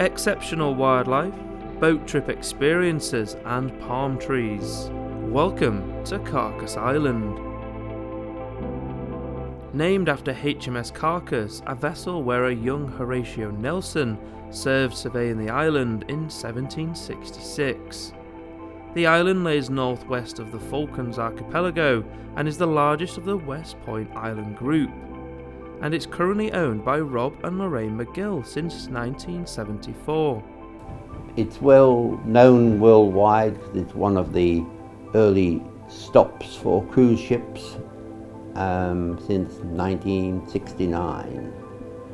exceptional wildlife, boat trip experiences and palm trees. Welcome to Carcass Island. Named after HMS Carcass, a vessel where a young Horatio Nelson served surveying the island in 1766. The island lays northwest of the Falklands archipelago and is the largest of the West Point Island group, and it's currently owned by Rob and Lorraine McGill since 1974. It's well known worldwide. It's one of the early stops for cruise ships since 1969,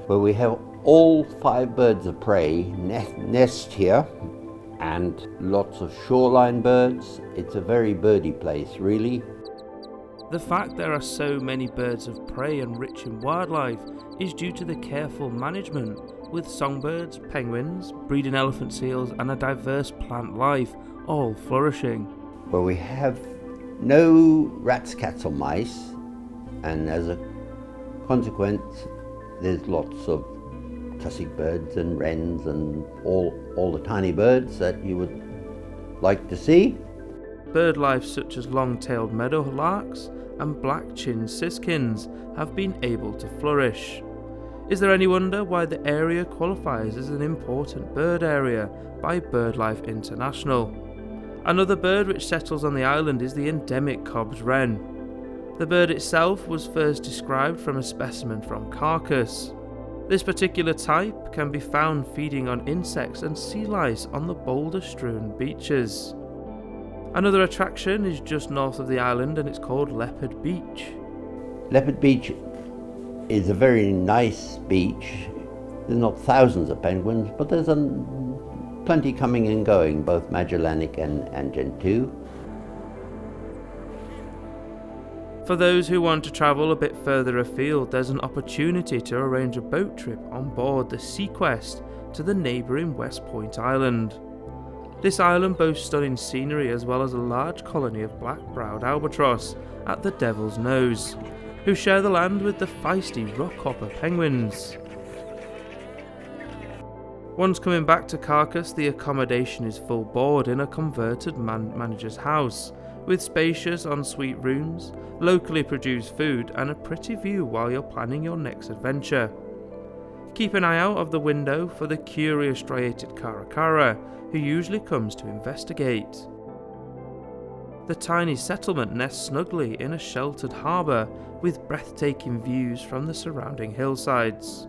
where we have all 5 birds of prey nest here and lots of shoreline birds. It's a very birdy place, really. The fact there are so many birds of prey and rich in wildlife is due to the careful management, with songbirds, penguins, breeding elephant seals and a diverse plant life all flourishing. Where we have no rats, cats or mice, and as a consequence there's lots of tussock birds and wrens and all the tiny birds that you would like to see. Bird life such as long-tailed meadowlarks and black-chinned siskins have been able to flourish. Is there any wonder why the area qualifies as an important bird area by BirdLife International? Another bird which settles on the island is the endemic Cobb's wren. The bird itself was first described from a specimen from Carcass. This particular type can be found feeding on insects and sea lice on the boulder-strewn beaches. Another attraction is just north of the island and it's called Leopard Beach. Leopard Beach is a very nice beach. There's not thousands of penguins, but there's plenty coming and going, both Magellanic and Gentoo. For those who want to travel a bit further afield, there's an opportunity to arrange a boat trip on board the Sequest to the neighbouring West Point Island. This island boasts stunning scenery as well as a large colony of black-browed albatross at the Devil's Nose, who share the land with the feisty rockhopper penguins. Once coming back to Carcass, the accommodation is full board in a converted manager's house, with spacious ensuite rooms, locally produced food and a pretty view while you're planning your next adventure. Keep an eye out of the window for the curious Striated Caracara, who usually comes to investigate. The tiny settlement nests snugly in a sheltered harbour with breathtaking views from the surrounding hillsides.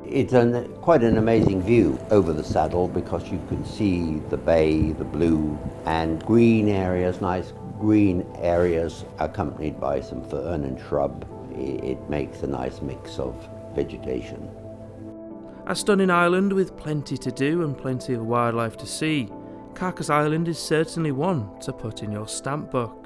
It's quite an amazing view over the saddle because you can see the bay, the blue, and green areas, nice green areas accompanied by some fern and shrub. It makes a nice mix of vegetation. A stunning island with plenty to do and plenty of wildlife to see, Carcass Island is certainly one to put in your stamp book.